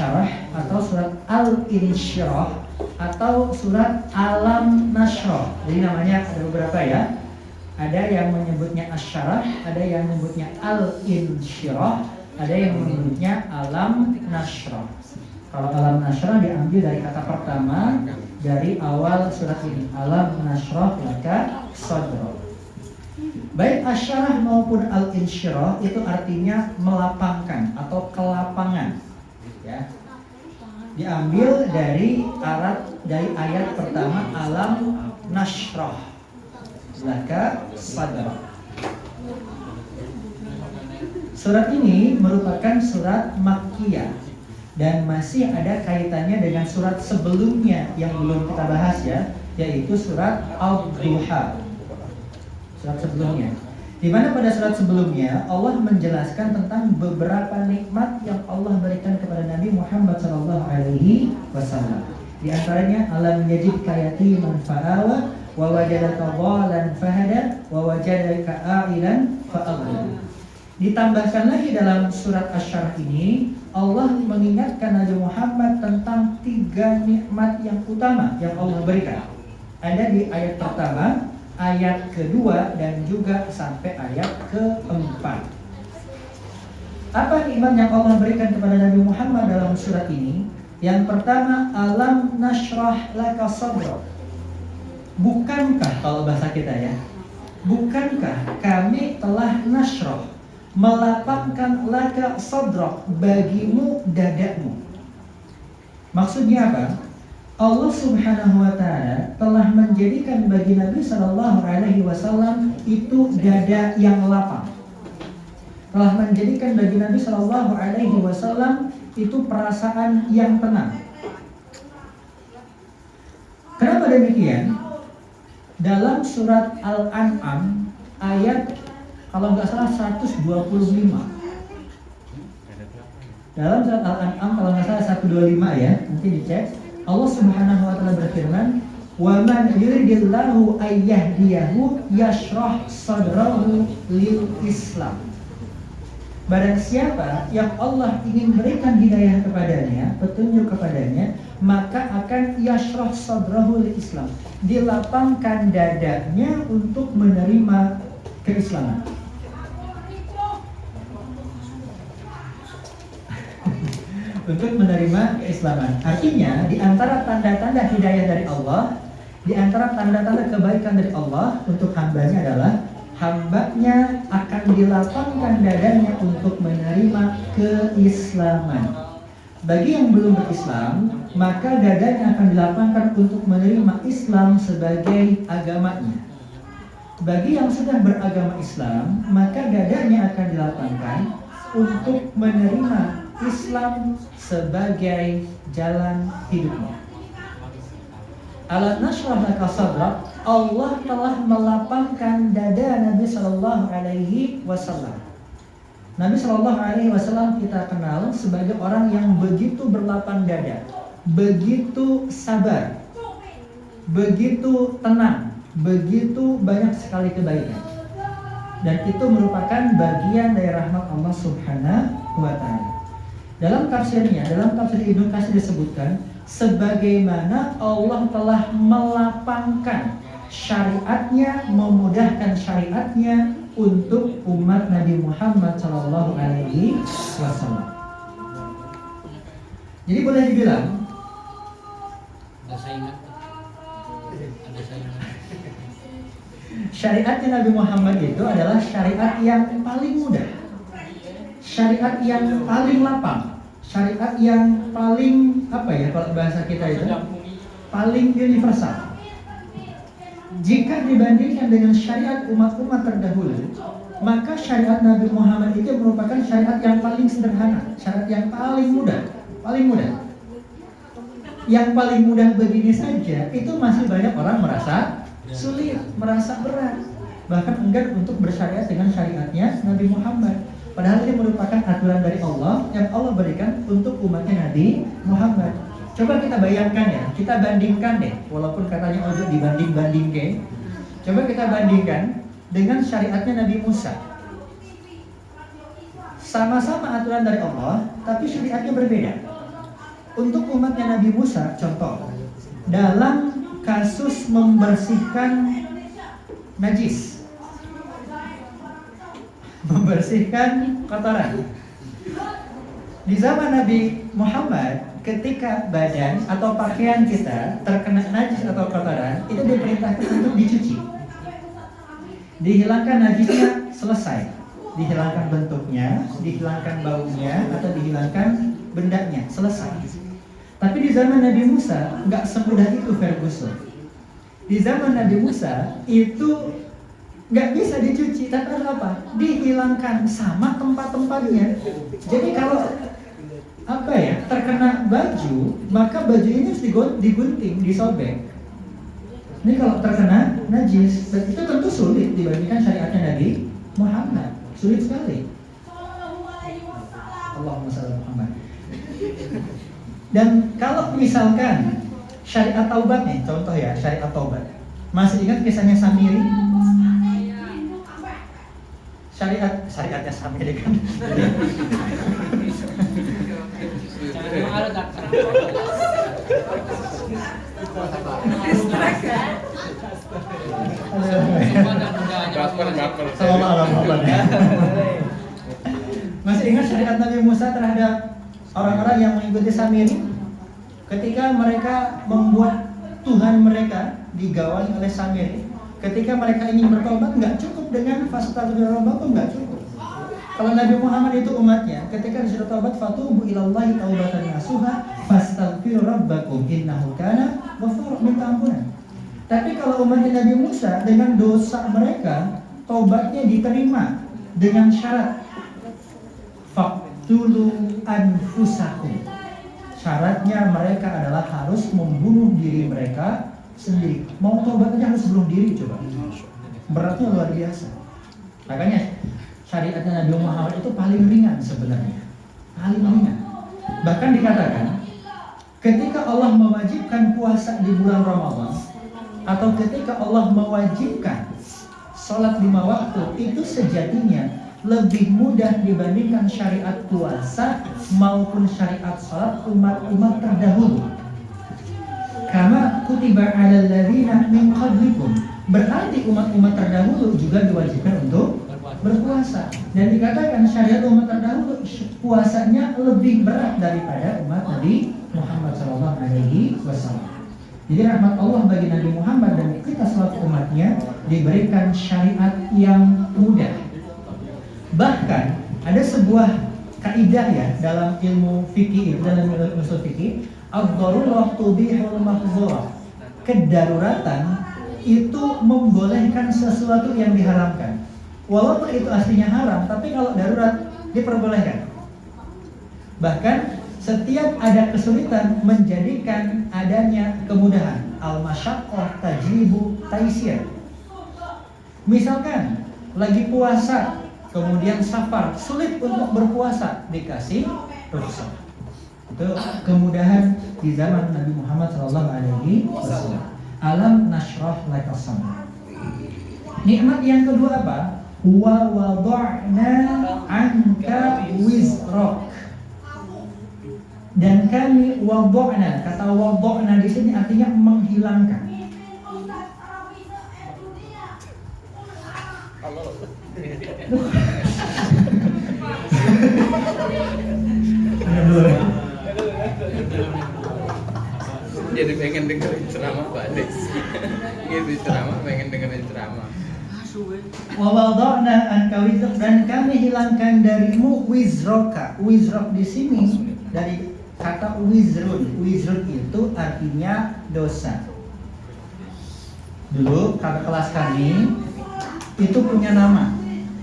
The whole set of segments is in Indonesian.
Asy-Syarah atau surat Al-Insyirah atau surat Alam Nashrah. Jadi namanya ada beberapa ya. Ada yang menyebutnya Asy-Syarah, ada yang menyebutnya Al-Insyirah, ada yang menyebutnya Alam Nashrah. Kalau Alam Nashrah diambil dari kata pertama dari awal surat ini, Alam Nashrah laka sadrak. Baik Asy-Syarah maupun Al-Insyirah itu artinya melapangkan atau kelapangan, ya. Diambil dari ayat pertama Alam Nashrah laka sadrak. Surat ini merupakan surat Makkiyah dan masih ada kaitannya dengan surat sebelumnya yang belum kita bahas ya, yaitu surat Ad-Duha. Surat sebelumnya, di mana pada surat sebelumnya Allah menjelaskan tentang beberapa nikmat yang Allah berikan kepada Nabi Muhammad SAW. Di antaranya alam yajidka yatiman fa'awa wa wajadaka dhalan fahada wa wajadaka a'ilan fa'aghna. Ditambahkan lagi dalam surat Asy-Syarah ini Allah mengingatkan Nabi Muhammad tentang 3 nikmat yang utama yang Allah berikan. Ada di ayat pertama, ayat kedua, dan juga sampai ayat keempat. Apa nikmat yang Allah berikan kepada Nabi Muhammad dalam surat ini? Yang pertama, alam nashrah laka sadrak. Bukankah, kalau bahasa kita ya, bukankah kami telah nashrah, melapangkan laka sadrak, bagimu dadamu. Maksudnya apa? Allah Subhanahu wa taala telah menjadikan bagi Nabi sallallahu alaihi wasallam itu dada yang lapang. Telah menjadikan bagi Nabi sallallahu alaihi wasallam itu perasaan yang tenang. Kenapa demikian? Dalam surat Al-An'am ayat kalau nggak salah 125. Dalam surat Al-An'am kalau nggak salah 125 ya, nanti dicek. Allah Subhanahu wa taala berfirman, "Wa man yuridillahu ayyahdiyahu yashrah sadrahu lil Islam." Barang siapa yang Allah ingin berikan hidayah kepadanya, petunjuk kepadanya, maka akan yashrah sadrahu lil Islam, dilapangkan dadanya untuk menerima keislaman. Untuk menerima keislaman. Artinya di antara tanda-tanda hidayah dari Allah, di antara tanda-tanda kebaikan dari Allah untuk hambanya adalah hambanya akan dilapangkan dadanya untuk menerima keislaman. Bagi yang belum berislam, maka dadanya akan dilapangkan untuk menerima Islam sebagai agamanya. Bagi yang sudah beragama Islam, maka dadanya akan dilapangkan untuk menerima Islam sebagai jalan hidupnya. Alam nashrah laka sadrak, Allah telah melapangkan dada Nabi sallallahu alaihi wasallam. Nabi sallallahu alaihi wasallam kita kenal sebagai orang yang begitu berlapang dada, begitu sabar, begitu tenang, begitu banyak sekali kebaikan. Dan itu merupakan bagian dari rahmat Allah Subhanahu wa taala. Dalam tafsirnya, dalam tafsir Ibnu Katsir disebutkan sebagaimana Allah telah melapangkan syariatnya, memudahkan syariatnya untuk umat Nabi Muhammad sallallahu alaihi wasallam. Jadi boleh dibilang syariatnya Nabi Muhammad itu adalah syariat yang paling mudah, syariat yang paling lapang, syariat yang paling kalau bahasa kita itu paling universal. Jika dibandingkan dengan syariat umat-umat terdahulu, maka syariat Nabi Muhammad itu merupakan syariat yang paling sederhana, syariat yang paling mudah, Yang paling mudah begini saja itu masih banyak orang merasa sulit, merasa berat, bahkan enggan untuk bersyariat dengan syariatnya Nabi Muhammad. Padahal ini merupakan aturan dari Allah yang Allah berikan untuk umatnya Nabi Muhammad. Coba kita bayangkan ya, kita bandingkan deh, walaupun katanya ojo dibanding-banding ke. Coba kita bandingkan dengan syariatnya Nabi Musa. Sama-sama aturan dari Allah, tapi syariatnya berbeda. Untuk umatnya Nabi Musa, contoh, dalam kasus membersihkan najis, membersihkan kotoran. Di zaman Nabi Muhammad, ketika badan atau pakaian kita terkena najis atau kotoran, itu diperintahkan untuk dicuci. Dihilangkan najisnya, selesai. Dihilangkan bentuknya, dihilangkan baunya, atau dihilangkan bendanya, selesai. Tapi di zaman Nabi Musa, nggak semudah itu Ferguson. Di zaman Nabi Musa, itu nggak bisa dicuci, tapi apa? Dihilangkan sama tempat-tempatnya. Jadi kalau terkena baju, maka baju ini harus digunting, disobek. Ini kalau terkena najis, dan itu tentu sulit dibandingkan syariatnya Nabi Muhammad, sulit sekali. Allahumma shalli ala Muhammad. Dan kalau misalkan syariat taubat nih, contoh ya syariat taubat. Masih ingat kisahnya Samiri? Syariatnya Samiri kan. Masih ingat syariat Nabi Musa terhadap orang-orang yang mengikuti Samiri? Ketika mereka membuat Tuhan mereka digawangi oleh Samiri, ketika mereka ingin bertobat, nggak cukup dengan fastaghfirullahaladzim, nggak cukup. Kalau Nabi Muhammad itu umatnya, ketika disuruh taubat, fatubu ilallahi taubatan nasuha fastaghfiru rabbakum innahu kana ghafura, minta ampunan. Tapi kalau umatnya Nabi Musa, dengan dosa mereka, taubatnya diterima dengan syarat faqtulu anfusakum. Syaratnya mereka adalah harus membunuh diri mereka sendiri. Mau taubat aja harus bunuh diri, coba. Beratnya luar biasa. Makanya syariatnya Nabi Muhammad itu paling ringan sebenarnya, paling ringan. Bahkan dikatakan ketika Allah mewajibkan puasa di bulan Ramadan, atau ketika Allah mewajibkan sholat 5 waktu, itu sejatinya lebih mudah dibandingkan syariat puasa maupun syariat sholat umat-umat terdahulu. Kama kutiba 'alal ladzina min qablikum, berarti umat-umat terdahulu juga diwajibkan untuk berpuasa. Dan dikatakan syariat umat terdahulu puasanya lebih berat daripada umat Nabi Muhammad SAW. Jadi rahmat Allah bagi Nabi Muhammad dan kita selaku umatnya diberikan syariat yang mudah. Bahkan ada sebuah kaidah ya dalam ilmu fikih, dalam ilmu usul fikih, ad-darurah tubihul mahdzurah. Kedaruratan itu membolehkan sesuatu yang diharamkan. Walaupun itu aslinya haram, tapi kalau darurat diperbolehkan. Bahkan setiap ada kesulitan menjadikan adanya kemudahan. Al-masyaqqah tajlibu taisir. Misalkan lagi puasa, kemudian safar, sulit untuk berpuasa, dikasih rukhsah. Itu kemudahan di zaman Nabi Muhammad SAW. Alam nashrah laka sadrak. Nikmat yang kedua apa? Wa wada'na anka wizrak. Dan kami wada'na, kata wada'na di sini artinya menghilangkan. Jadi pengen dengerin ceramah Pak Ades. Gitu ceramah, pengen dengerin ceramah. Wa wada'na anka wizrak, dan kami hilangkan darimu wizroka. Wizrok di sini dari kata wizrun. Wizrun itu artinya dosa. Dulu kakak kelas kami itu punya nama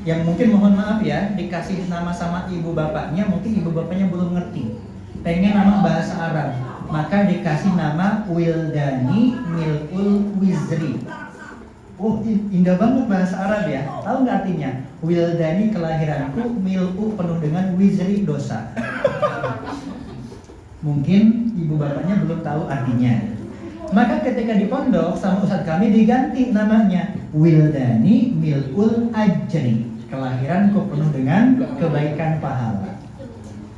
yang mungkin mohon maaf ya dikasih nama sama ibu bapaknya, mungkin ibu bapaknya belum ngerti, pengen nama bahasa Arab, maka dikasih nama Wildani Mil'ul Wizri. Oh indah banget bahasa Arab ya. Tahu nggak artinya? Wildani kelahiranku, Mil'u penuh dengan Wizri dosa. Mungkin ibu bapaknya belum tahu artinya. Maka ketika di pondok sama ustadz kami diganti namanya Wildani Mil'ul Ajri, kelahiranku penuh dengan kebaikan pahala.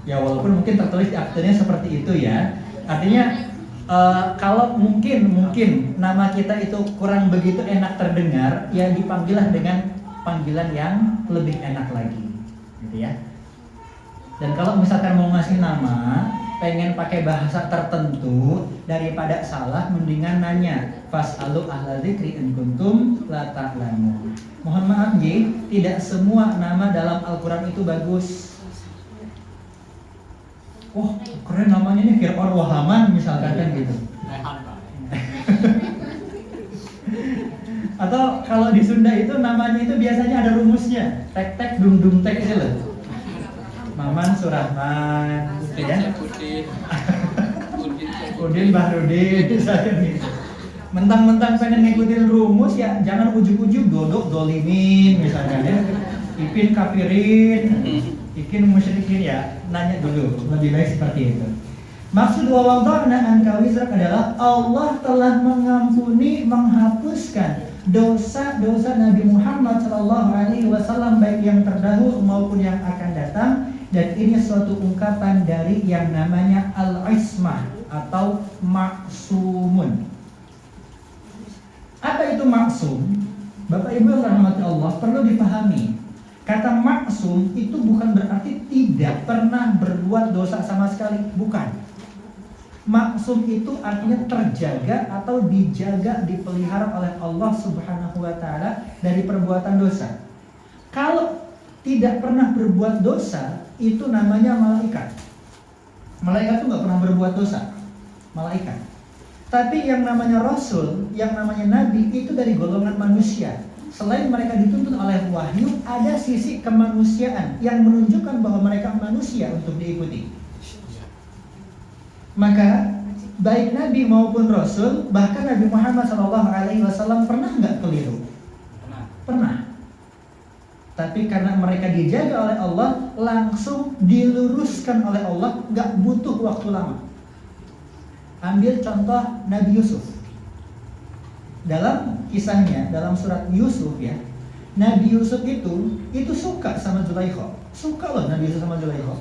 Ya walaupun mungkin tertulis di aktenya seperti itu ya. Artinya kalau mungkin nama kita itu kurang begitu enak terdengar, ya dipanggillah dengan panggilan yang lebih enak lagi, gitu ya. Dan kalau misalkan mau ngasih nama, pengen pakai bahasa tertentu, daripada salah, mendingan nanya. Fas'alu ahla dzikri in kuntum la ta'lamun. Mohon maaf Ji, tidak semua nama dalam Al-Quran itu bagus. Wah, keren namanya nih Fir'aun wa Haman misalkan kan gitu. Atau kalau di Sunda itu namanya itu biasanya ada rumusnya. Tek dung dung tek itu loh. Maman Surahman, ya. Udin Bahrudin misalkan gitu. Mentang-mentang pengen ngikutin rumus ya jangan ujug-ujug dodok dolimin misalkan ya. Ipin kafirin, ikin musyrikin ya, nanya dulu, lebih baik seperti itu. Maksud wa wada'na anka wizrak adalah Allah telah mengampuni, menghapuskan dosa-dosa Nabi Muhammad SAW baik yang terdahulu maupun yang akan datang, dan ini suatu ungkapan dari yang namanya al-ismah atau maksumun. Apa itu maksum? Bapak Ibu yang rahmati Allah, perlu dipahami. Kata maksum itu bukan berarti tidak pernah berbuat dosa sama sekali, bukan. Maksum itu artinya terjaga atau dijaga, dipelihara oleh Allah Subhanahu wa taala dari perbuatan dosa. Kalau tidak pernah berbuat dosa, itu namanya malaikat. Malaikat itu nggak pernah berbuat dosa, malaikat. Tapi yang namanya rasul, yang namanya nabi itu dari golongan manusia. Selain mereka dituntun oleh wahyu, ada sisi kemanusiaan yang menunjukkan bahwa mereka manusia untuk diikuti. Maka baik nabi maupun rasul, bahkan Nabi Muhammad SAW pernah nggak keliru? Pernah. Tapi karena mereka dijaga oleh Allah, langsung diluruskan oleh Allah, nggak butuh waktu lama. Ambil contoh Nabi Yusuf. Dalam kisahnya, dalam surat Yusuf ya, Nabi Yusuf itu suka sama Zulaikha. Suka loh Nabi Yusuf sama Zulaikha.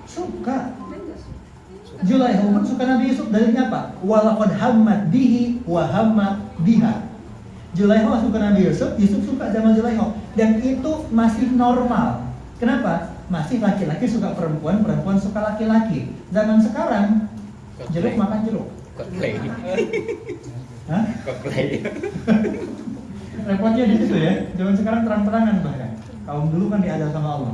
Suka. Zulaikha pun suka Nabi Yusuf. Dalilnya apa? Walaqad hammat bihi wa hamma biha. Zulaikha suka Nabi Yusuf, Yusuf suka sama Zulaikha. Dan itu masih normal. Kenapa? Masih laki-laki suka perempuan, perempuan suka laki-laki. Zaman sekarang jeruk makan jeruk. Hah? Repotnya di situ ya. Zaman sekarang terang-terangan bahkan. Kaum dulu kan diajar sama Allah.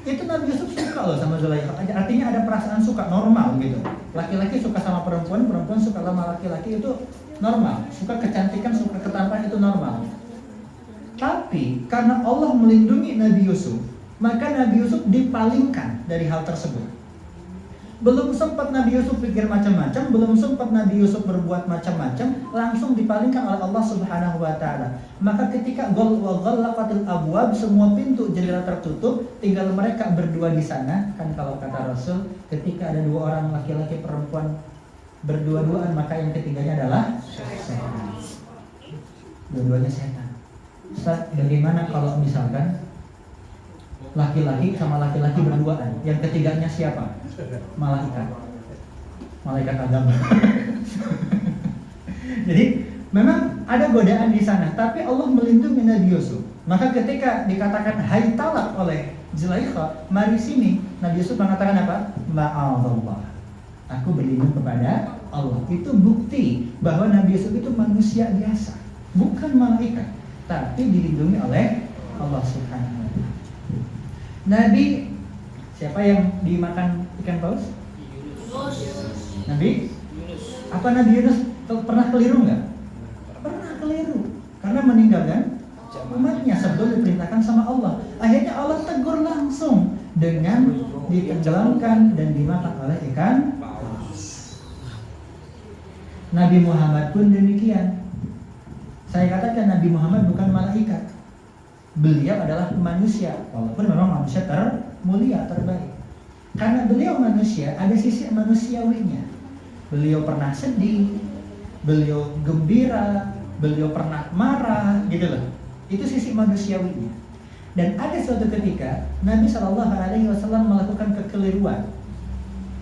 Itu Nabi Yusuf suka loh sama Zulaikha. Artinya ada perasaan suka normal gitu. Laki-laki suka sama perempuan, perempuan suka sama laki-laki itu normal. Suka kecantikan, suka ketampanan itu normal. Tapi karena Allah melindungi Nabi Yusuf, maka Nabi Yusuf dipalingkan dari hal tersebut. Belum sempat Nabi Yusuf pikir macam-macam, belum sempat Nabi Yusuf berbuat macam-macam, langsung dipalingkan oleh Allah Subhanahu wa taala. Maka ketika ghallaqatil abwab, semua pintu jendela tertutup, tinggal mereka berdua di sana. Kan kalau kata Rasul, ketika ada dua orang laki-laki perempuan berdua-duaan, maka yang ketiganya adalah setan. Dua-duanya setan. Ustaz, bagaimana kalau misalkan laki-laki sama laki-laki berduaan, yang ketiganya siapa? Malaikat agama. Jadi memang ada godaan di sana, tapi Allah melindungi Nabi Yusuf. Maka ketika dikatakan hai talak oleh Zulaikha, mari sini, Nabi Yusuf mengatakan apa? Ma'allah, aku berlindung kepada Allah. Itu bukti bahwa Nabi Yusuf itu manusia biasa, bukan malaikat, tapi dilindungi oleh Allah Subhanahu wa taala. Nabi siapa yang dimakan ikan paus? Nabi? Apa Nabi Yunus pernah keliru nggak? Pernah keliru, karena meninggalkan umatnya sebelum diperintahkan sama Allah. Akhirnya Allah tegur langsung dengan ditenggelamkan dan dimakan oleh ikan paus. Nabi Muhammad pun demikian. Saya katakan Nabi Muhammad bukan malaikat. Beliau adalah manusia, walaupun memang manusia termulia, terbaik. Karena beliau manusia, ada sisi manusiawinya. Beliau pernah sedih, beliau gembira, beliau pernah marah, gitu loh. Itu sisi manusiawinya. Dan ada suatu ketika Nabi Shallallahu Alaihi Wasallam melakukan kekeliruan,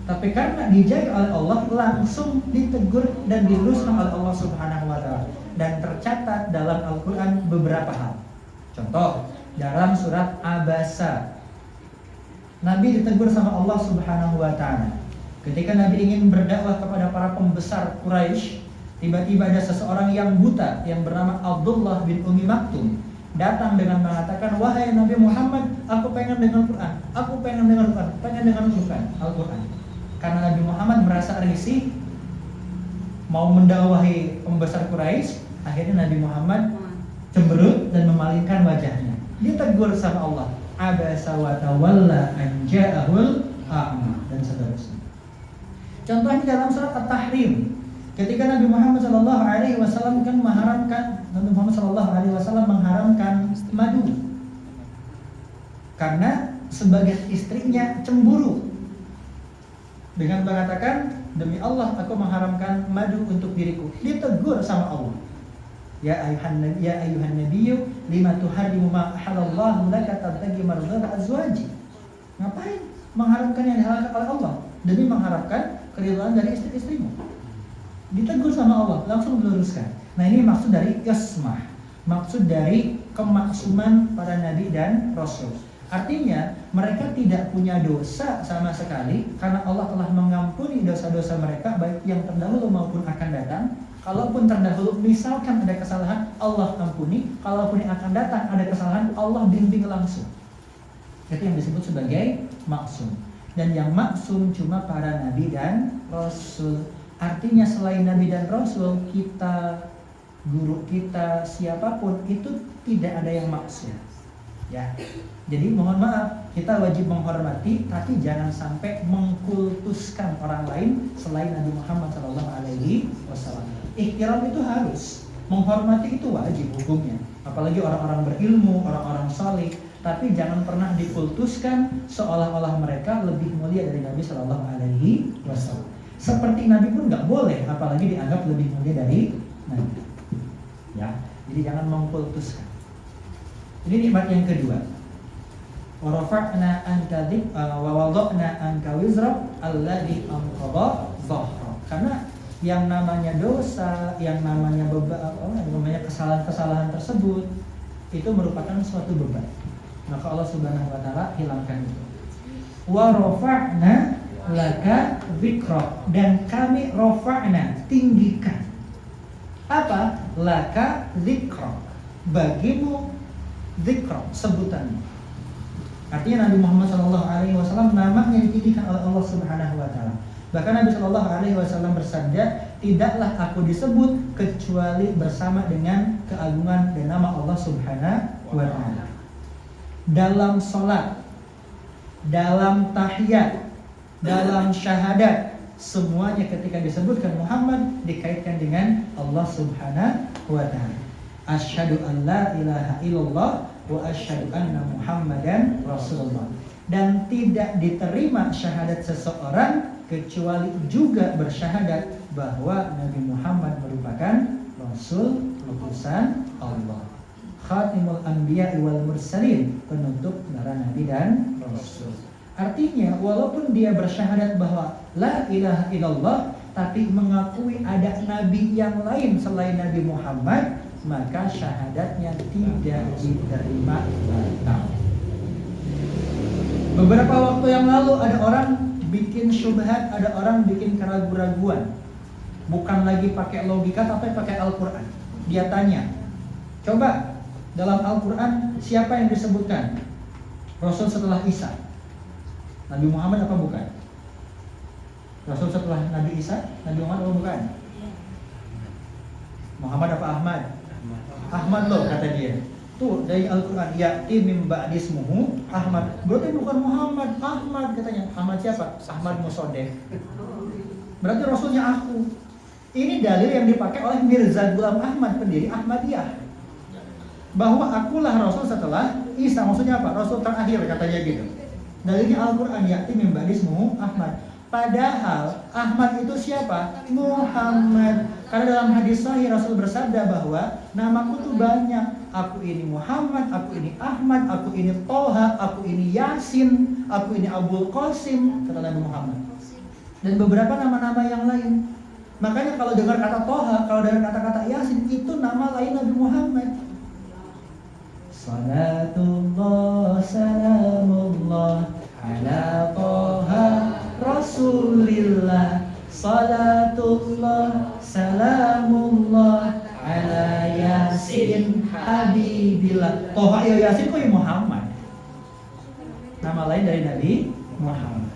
tapi karena dijaga oleh Allah langsung ditegur dan diluruskan oleh Allah Subhanahu Wa Taala. Dan tercatat dalam Al-Quran beberapa hal. Contoh dalam surat Abasa, Nabi ditegur sama Allah Subhanahu Wa Taala. Ketika Nabi ingin berdakwah kepada para pembesar Quraisy, tiba-tiba ada seseorang yang buta yang bernama Abdullah bin Umi Maktum datang dengan mengatakan, wahai Nabi Muhammad, aku pengen dengar Quran, aku pengen dengar Quran, pengen dengar Al-Quran. Karena Nabi Muhammad merasa risih mau mendakwahi pembesar Quraisy, akhirnya Nabi Muhammad cemberut dan memalingkan wajahnya. Ditegur sama Allah, abasa wa tawalla an ja'ahul a'ma, dan seterusnya. Contohnya dalam surat At-Tahrim, ketika Nabi Muhammad SAW kan mengharamkan madu, karena sebagian istrinya cemburu dengan mengatakan, demi Allah aku mengharamkan madu untuk diriku. Ditegur sama Allah, ya ayuhan nabiyyu lima tuharrimu ma halallahu laka tabtaghi mardhata azwaji. Ngapain mengharamkan yang dihalalkan oleh Allah demi mengharapkan keridhaan dari istri-istrimu? Ditegur sama Allah, langsung diluruskan. Nah, ini maksud dari ismah, maksud dari kemaksuman para nabi dan rasul. Artinya mereka tidak punya dosa sama sekali karena Allah telah mengampuni dosa-dosa mereka baik yang terdahulu maupun akan datang. Kalaupun terdahulu misalkan ada kesalahan, Allah ampuni. Kalaupun yang akan datang ada kesalahan, Allah bimbing langsung. Itu yang disebut sebagai maksum. Dan yang maksum cuma para nabi dan rasul. Artinya selain nabi dan rasul, kita, guru kita, siapapun itu tidak ada yang maksum. Ya. Jadi mohon maaf, kita wajib menghormati, tapi jangan sampai mengkultuskan orang lain selain Nabi Muhammad SAW. Ihtiram itu harus, menghormati itu wajib hukumnya. Apalagi orang-orang berilmu, orang-orang saleh. Tapi jangan pernah dikultuskan seolah-olah mereka lebih mulia dari Nabi SAW. Seperti Nabi pun nggak boleh, apalagi dianggap lebih mulia dari Nabi. Ya, jadi jangan mengkultuskan. Ini nikmat yang kedua. Wa rafa'na anka wa wada'na anka wizrak alladhi anqadha dhahrak. Karena yang namanya dosa, yang namanya kesalahan-kesalahan tersebut itu merupakan suatu beban. Maka Allah Subhanahu wa taala hilangkan itu. Wa rafa'na laka dzikrak, dan kami rafa'na, tinggikan. Apa? Laka dzikrak, bagimu dzikrak, sebutannya. Artinya Nabi Muhammad SAW namanya ditinggikan oleh Allah Subhanahu wa taala. Bahkan Nabi SAW bersabda, tidaklah aku disebut kecuali bersama dengan keagungan dan nama Allah Subhanahu wa taala. Dalam salat, dalam tahiyat, dalam syahadat, semuanya ketika disebutkan Muhammad dikaitkan dengan Allah Subhanahu wa taala. Asyhadu an la ilaha illallah wa asyhadu anna Muhammadan Rasulullah. Dan tidak diterima syahadat seseorang kecuali juga bersyahadat bahwa Nabi Muhammad merupakan Rasul utusan Allah. Khatimul Anbiya wal Mursalin, penutup para nabi dan rasul. Artinya walaupun dia bersyahadat bahwa la ilaha illallah, tapi mengakui ada nabi yang lain selain Nabi Muhammad, maka syahadatnya tidak diterima batal. Beberapa waktu yang lalu ada orang bikin syubhat, ada orang bikin keraguan-raguan. Bukan lagi pakai logika tapi pakai Al-Quran. Dia tanya, coba dalam Al-Quran siapa yang disebutkan Rasul setelah Isa? Nabi Muhammad apa bukan? Rasul setelah Nabi Isa, Nabi Muhammad apa bukan? Muhammad apa Ahmad? Ahmad loh kata dia. Tuh dari Al-Quran, ya'ti min ba'di ismuhu Ahmad. Berarti bukan Muhammad, Ahmad katanya. Ahmad siapa? Ahmad Musodeh. Berarti Rasulnya aku. Ini dalil yang dipakai oleh Mirza Ghulam Ahmad, pendiri Ahmadiyah, bahwa akulah Rasul setelah Isa. Maksudnya apa? Rasul terakhir katanya gitu. Dalilnya Al-Quran, ya'ti min ba'di ismuhu Ahmad. Padahal Ahmad itu siapa? Muhammad. Karena dalam hadis sahih Rasul bersabda bahwa namaku tuh banyak. aku ini Muhammad, aku ini Ahmad, aku ini Toha, aku ini Yasin, aku ini Abul Qasim, kata Nabi Muhammad. Dan beberapa nama-nama yang lain. Makanya kalau dengar kata Toha, kalau dengar kata-kata Yasin, itu nama lain Nabi Muhammad. Salatullah salamullah ala Toha Rasulillah. Salatullah salamullah ala Yasin Habibillah. Toha ya Yasin kok ya Muhammad. Nama lain dari Nabi Muhammad.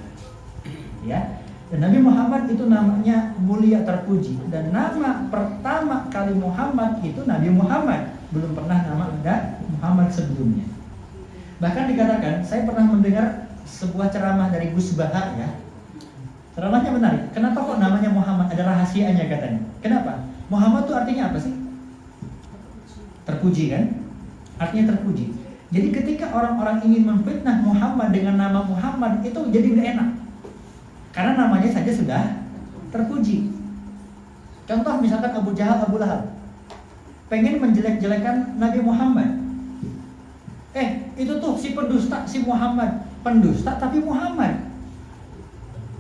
Ya. Dan Nabi Muhammad itu namanya mulia terpuji. Dan nama pertama kali Muhammad itu Nabi Muhammad. Belum pernah nama ada Muhammad sebelumnya. Bahkan dikatakan, saya pernah mendengar sebuah ceramah dari Gus Baha ya. Ceramahnya menarik. Kenapa kok namanya Muhammad? Ada rahasianya katanya. Kenapa? Muhammad itu artinya apa sih? Terpuji kan? Artinya terpuji. Jadi ketika orang-orang ingin memfitnah Muhammad dengan nama Muhammad, itu jadi nggak enak. Karena namanya saja sudah terpuji. Contoh misalkan Abu Jahal, Abu Lahab pengen menjelek-jelekan Nabi Muhammad. Itu tuh si pendusta, si Muhammad. Pendusta tapi Muhammad.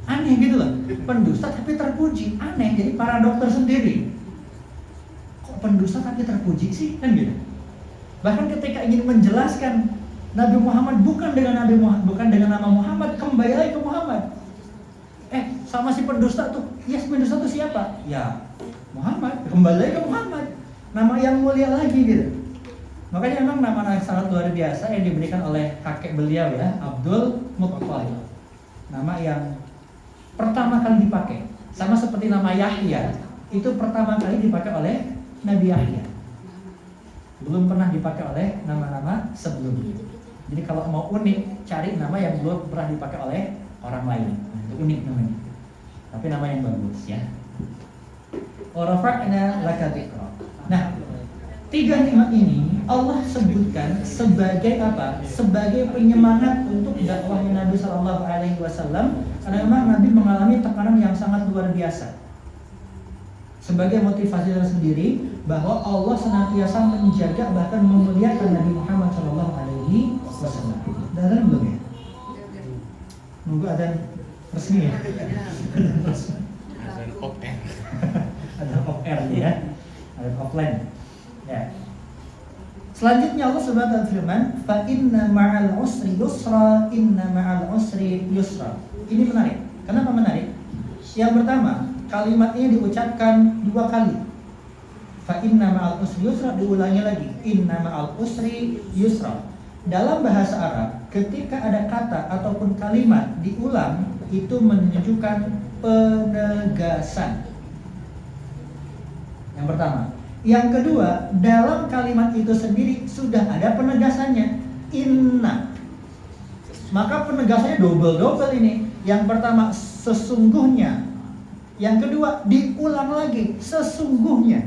Aneh gitu loh. Pendusta tapi terpuji. Aneh, jadi para dokter sendiri. Kok pendusta tapi terpuji sih? Kan gitu. Bahkan ketika ingin menjelaskan Nabi Muhammad bukan dengan nama Muhammad, kembali lagi ke Muhammad. Sama si pendusta tuh. Si pendusta tuh siapa? Ya, Muhammad. Kembali lagi ke Muhammad. Nama yang mulia lagi gitu. Makanya memang nama yang sangat luar biasa yang diberikan oleh kakek beliau ya, Abdul Muttalib. Nama yang pertama kali dipakai. Sama seperti nama Yahya, itu pertama kali dipakai oleh Nabi Yahya. Belum pernah dipakai oleh nama-nama sebelumnya. Jadi kalau mau unik, cari nama yang belum pernah dipakai oleh orang lain. Itu unik namanya. Tapi nama yang bagus ya. Wa rafa'na laka dzikra. Nah, tiga nikmat ini Allah sebutkan sebagai apa? Sebagai penyemangat untuk dakwahnya Nabi Shallallahu Alaihi Wasallam. Karena memang Nabi mengalami tekanan yang sangat luar biasa. Sebagai motivasi tersendiri bahwa Allah senantiasa menjaga bahkan memuliakan Nabi Muhammad Shallallahu Alaihi Wasallam. Dan belum ya? Nunggu adzan resmi ya? Adzan off air. Adzan off air ya? Adzan offline. Ya. Selanjutnya Allah Subhanahu wa taala firman, "Fa inna ma'al usri yusra, inna ma'al usri yusra." Ini menarik. Kenapa menarik? Yang pertama, kalimat ini diucapkan dua kali. Fa inna ma'al usri yusra, diulangi lagi. Inna ma'al usri yusra. Dalam bahasa Arab, ketika ada kata ataupun kalimat diulang, itu menunjukkan penegasan. Yang pertama. Yang kedua, dalam kalimat itu sendiri sudah ada penegasannya. Inna. Maka penegasannya double-double ini. Yang pertama, sesungguhnya. Yang kedua, diulang lagi, sesungguhnya.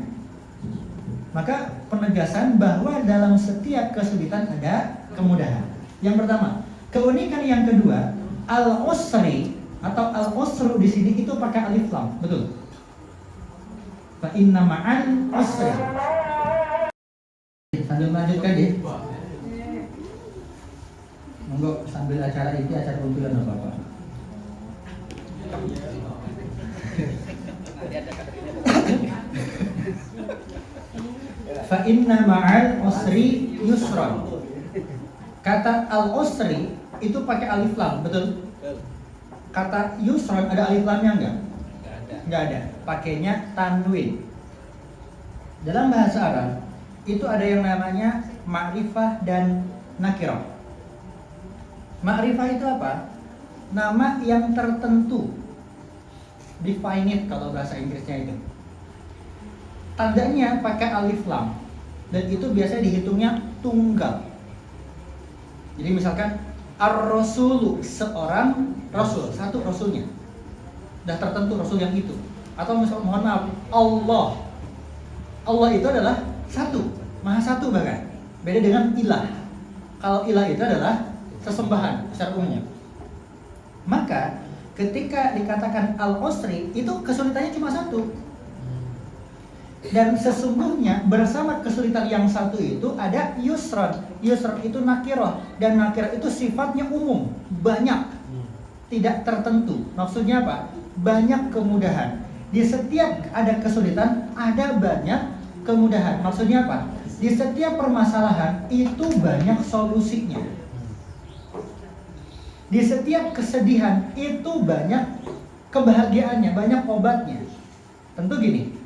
Maka penegasan bahwa dalam setiap kesulitan ada kemudahan. Yang pertama, keunikan yang kedua, al-usri atau al-usru di sini itu pakai alif lam, betul? Fa inna ma'al usri. Sambil melanjutkan ya. Monggo sambil acara ini acara kumpulan apa-apa. Fa inna ma'al usri yusra. Kata al-usri itu pakai alif lam, betul? Kata yusra ada alif lamnya enggak? Enggak ada. Pakainya tanwin. Dalam bahasa Arab itu ada yang namanya ma'rifah dan nakirah. Ma'rifah itu apa? Nama yang tertentu. Definite kalau bahasa Inggrisnya itu. Tandanya pakai alif lam. Dan itu biasanya dihitungnya tunggal. Jadi misalkan ar-rasulu, seorang rasul, satu rasulnya. Dah tertentu rasul yang itu. Atau misalkan mohon maaf, Allah. Allah itu adalah satu, maha satu bahkan. Beda dengan ilah. Kalau ilah itu adalah sesembahan secara umumnya. Maka ketika dikatakan al-usri itu kesulitannya cuma satu. Dan sesungguhnya bersama kesulitan yang satu itu ada yusron. Yusron itu nakirah, dan nakirah itu sifatnya umum, banyak, tidak tertentu. Maksudnya apa? Banyak kemudahan. Di setiap ada kesulitan ada banyak kemudahan. Maksudnya apa? Di setiap permasalahan itu banyak solusinya. Di setiap kesedihan itu banyak kebahagiaannya, banyak obatnya. Tentu gini,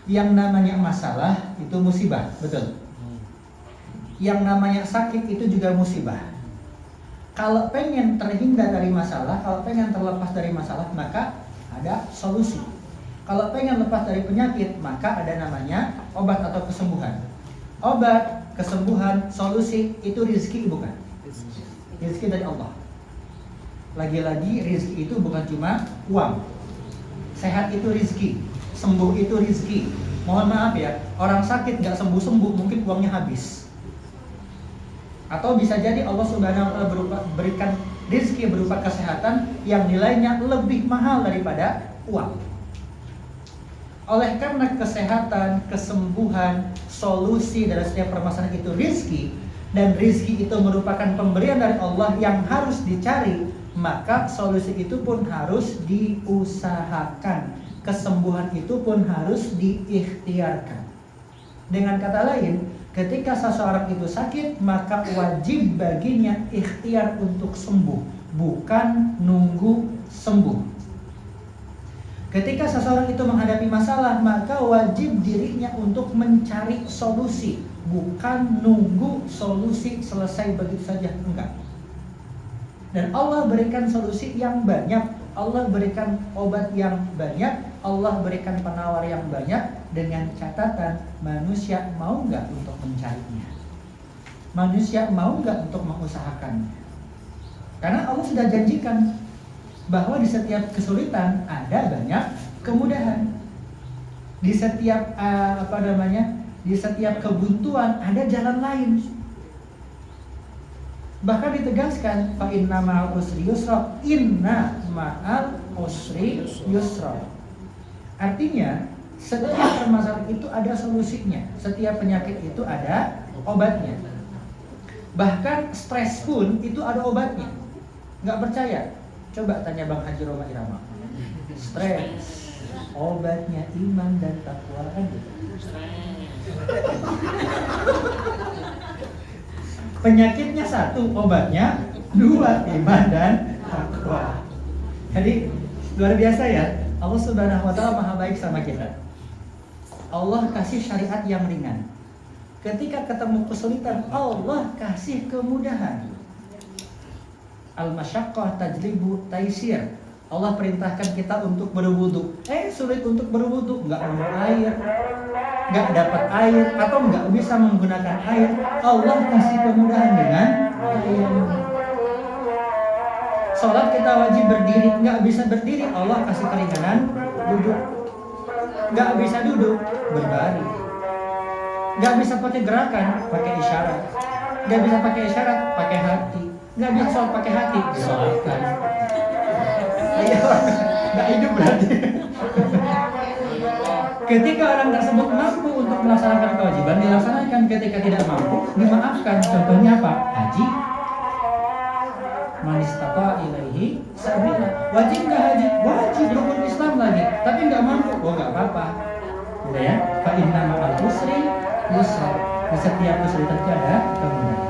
yang namanya masalah itu musibah, betul. Yang namanya sakit itu juga musibah. Kalau pengen terhindar dari masalah, kalau pengen terlepas dari masalah, maka ada solusi. Kalau pengen lepas dari penyakit, maka ada namanya obat atau kesembuhan. Obat, kesembuhan, solusi itu rezeki bukan? Rezeki dari Allah. Lagi-lagi rezeki itu bukan cuma uang. Sehat itu rezeki, sembuh itu rezeki. Mohon maaf ya, orang sakit nggak sembuh-sembuh mungkin uangnya habis. Atau bisa jadi Allah Subhanahu wa Ta'ala berikan rezeki berupa kesehatan yang nilainya lebih mahal daripada uang. Oleh karena kesehatan, kesembuhan, solusi dari setiap permasalahan itu rezeki, dan rezeki itu merupakan pemberian dari Allah yang harus dicari, maka solusi itu pun harus diusahakan. Kesembuhan itu pun harus diikhtiarkan. Dengan kata lain, ketika seseorang itu sakit, maka wajib baginya ikhtiar untuk sembuh, bukan nunggu sembuh. Ketika seseorang itu menghadapi masalah, maka wajib dirinya untuk mencari solusi, bukan nunggu solusi selesai begitu saja, enggak. Dan Allah berikan solusi yang banyak, Allah berikan obat yang banyak, Allah berikan penawar yang banyak, dengan catatan manusia mau nggak untuk mencarinya, manusia mau nggak untuk mengusahakannya. Karena Allah sudah janjikan bahwa di setiap kesulitan ada banyak kemudahan, di setiap di setiap kebuntuan ada jalan lain. Bahkan ditegaskan fa inna ma'al usri yusra, inna ma'al usri yusra. Artinya setiap permasalahan itu ada solusinya, setiap penyakit itu ada obatnya. Bahkan stres pun itu ada obatnya. Nggak percaya? Coba tanya Bang Haji Roma Irama. Stres, obatnya iman dan takwa kan gitu. Penyakitnya satu, obatnya dua, iman dan takwa. Jadi luar biasa ya, Allah Subhanahu wa Ta'ala maha baik sama kita. Allah kasih syariat yang ringan. Ketika ketemu kesulitan, Allah kasih kemudahan. Al-masyaqqah tajlibu taisir. Allah perintahkan kita untuk berwudu. Sulit untuk berwudu, nggak ada air, nggak dapat air, atau nggak bisa menggunakan air. Allah kasih kemudahan dengan air. Sholat kita wajib berdiri, nggak bisa berdiri, Allah kasih keringanan duduk. Nggak bisa duduk, berbaring. Nggak bisa pakai gerakan, pakai isyarat. Nggak bisa pakai isyarat, pakai hati. Nggak bisa sholat pakai hati, sholatkan. Nggak hidup berarti. Ketika orang tersebut mampu untuk melaksanakan kewajiban, dilaksanakan. Ketika tidak mampu, dimaafkan. Contohnya apa? Haji. Man istata ilaihi sabila. Wajib nggak haji? Wajib, rukun Islam lagi. Tapi nggak mampu, nggak apa-apa. Gitu ya. Fa inna ma'al usri yusra. Di setiap kesulitan itu ada kemudahan.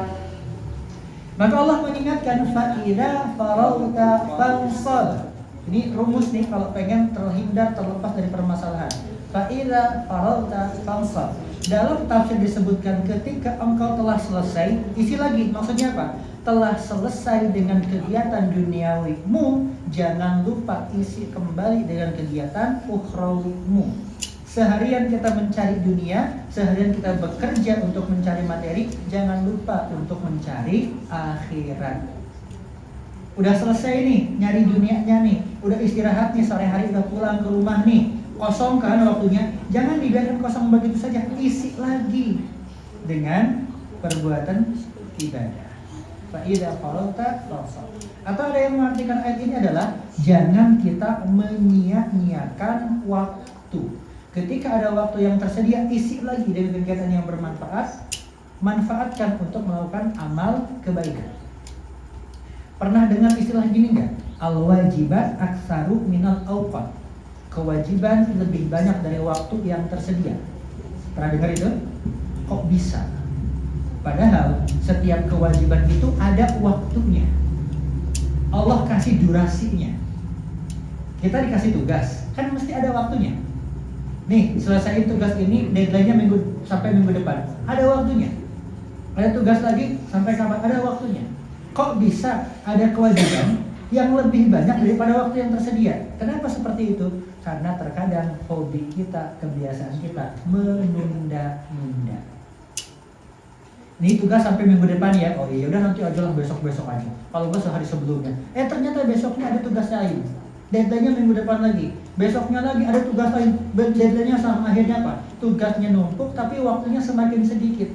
Maka Allah mengingatkan fa'idha farauta fansab. Ini rumus nih kalau pengen terhindar, terlepas dari permasalahan. Fa'idha farauta fansab. Dalam tafsir disebutkan ketika engkau telah selesai, isi lagi, maksudnya apa? Telah selesai dengan kegiatan duniawimu, jangan lupa isi kembali dengan kegiatan ukhrawimu. Seharian kita mencari dunia, seharian kita bekerja untuk mencari materi, jangan lupa untuk mencari akhirat. Udah selesai nih, nyari dunianya nih, udah istirahat nih, sore hari udah pulang ke rumah nih, kosong kan waktunya, jangan dibiarkan kosong begitu saja, isi lagi dengan perbuatan ibadah. Fa'idha farauta fansab. Atau ada yang mengartikan ayat ini adalah jangan kita menyia-nyiakan waktu. Ketika ada waktu yang tersedia, isi lagi dengan kegiatan yang bermanfaat. Manfaatkan untuk melakukan amal kebaikan. Pernah dengar istilah gini nggak? Al-wajibat aksaru minal awqat. Kewajiban lebih banyak dari waktu yang tersedia. Pernah dengar itu? Kok bisa? Padahal setiap kewajiban itu ada waktunya. Allah kasih durasinya. Kita dikasih tugas, kan mesti ada waktunya. Nih, selesai tugas ini, deadline-nya sampai minggu depan. Ada waktunya. Ada tugas lagi, sampai kapan? Ada waktunya. Kok bisa ada kewajiban yang lebih banyak daripada waktu yang tersedia? Kenapa seperti itu? Karena terkadang hobi kita, kebiasaan kita menunda-nunda. Ini tugas sampai minggu depan ya. Oh iya, udah nanti aja lah, besok-besok aja. Kalau enggak sehari sebelumnya. Ternyata besoknya ada tugas lain. Deadline-nya minggu depan lagi. Besoknya lagi ada tugas lain. Deadline-nya sama. Akhirnya apa? Tugasnya numpuk tapi waktunya semakin sedikit.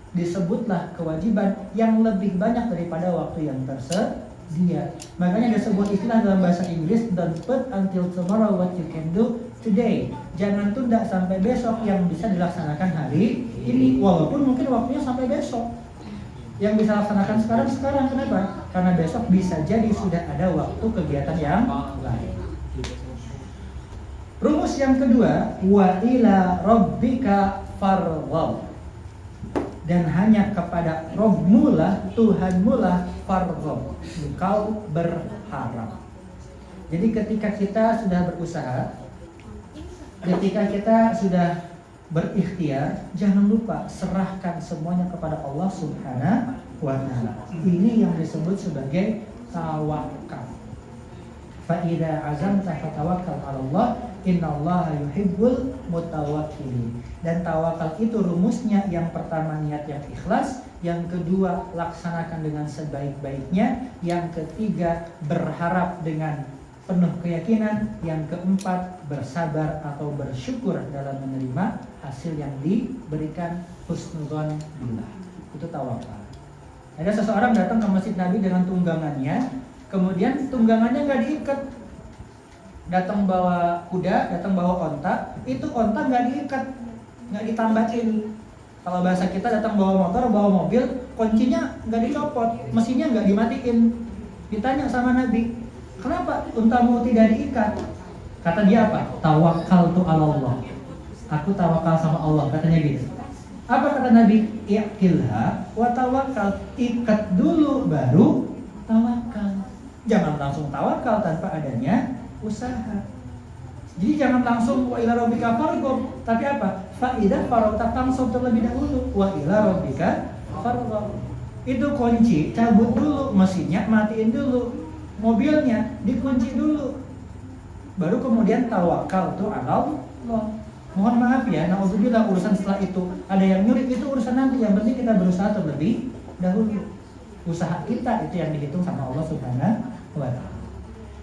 Disebutlah kewajiban yang lebih banyak daripada waktu yang tersedia. Makanya ada sebuah istilah dalam bahasa Inggris, don't put until tomorrow what you can do today. Jangan tunda sampai besok yang bisa dilaksanakan hari ini, walaupun mungkin waktunya sampai besok. Yang bisa laksanakan sekarang. Kenapa? Karena besok bisa jadi sudah ada waktu kegiatan yang lain. Rumus yang kedua, wa ila rabbika farghab. Dan hanya kepada Rabbmu lah, Tuhanmu lah farghab, engkau berharap. Jadi ketika kita sudah berusaha, ketika kita sudah berikhtiar, jangan lupa serahkan semuanya kepada Allah Subhanahu wa Ta'ala. Ini yang disebut sebagai tawakal. Fa idza azamta fatawakkal 'ala Allah, innallaha yuhibbul mutawakkilin. Dan tawakal itu rumusnya, yang pertama niat yang ikhlas, yang kedua laksanakan dengan sebaik-baiknya, yang ketiga berharap dengan penuh keyakinan, yang keempat bersabar atau bersyukur dalam menerima hasil yang diberikan, husnudzon billah. Itu tawakal. Ada seseorang datang ke masjid Nabi dengan tunggangannya, kemudian tunggangannya nggak diikat. Datang bawa kuda, datang bawa onta, itu onta nggak diikat, nggak ditambahin. Kalau bahasa kita datang bawa motor, bawa mobil, kuncinya nggak dicopot, mesinnya nggak dimatiin. Ditanya sama Nabi, kenapa untamu tidak diikat? Kata dia apa? Tawakkaltu 'ala Allah. Aku tawakal sama Allah, katanya gitu. Apa kata Nabi? I'tilha wa tawakkal. Ikat dulu baru tawakal. Jangan langsung tawakal tanpa adanya usaha. Jadi jangan langsung wa ila rabbika farghab, tapi apa? Fa idza faragta fansab, terlebih dahulu wa ila rabbika farghab. Itu kunci, cabut dulu mesinnya, matiin dulu. Mobilnya dikunci dulu. Baru kemudian tawakal tu 'ala Allah. Mohon maaf ya, naudzubillah, urusan setelah itu ada yang nyuri, itu urusan nanti. Yang penting kita berusaha terlebih dahulu. Usaha kita itu yang dihitung sama Allah Subhanahu wa Ta'ala.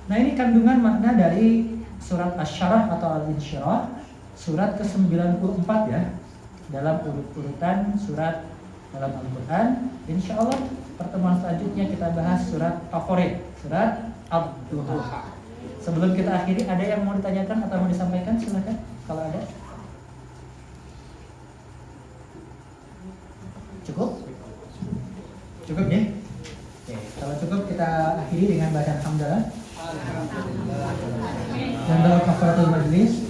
Nah, ini kandungan makna dari surat Asy-Syarah atau Al-Insyirah, surat ke-94 ya, dalam urut-urutan surat dalam Al-Quran. Insya Allah pertemuan selanjutnya kita bahas surat favorit, surat Ad-Duha. Sebelum kita akhiri, ada yang mau ditanyakan atau mau disampaikan? Silakan kalau ada. Cukup? Cukup deh. Oke, kalau cukup kita akhiri dengan baca hamdalah dan doa kafaratul majlis.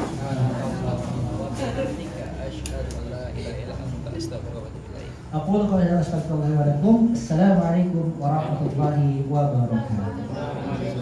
Aqulu qawli hadza astaghfirullah wa lakum. Assalamualaikum warahmatullahi wabarakatuh.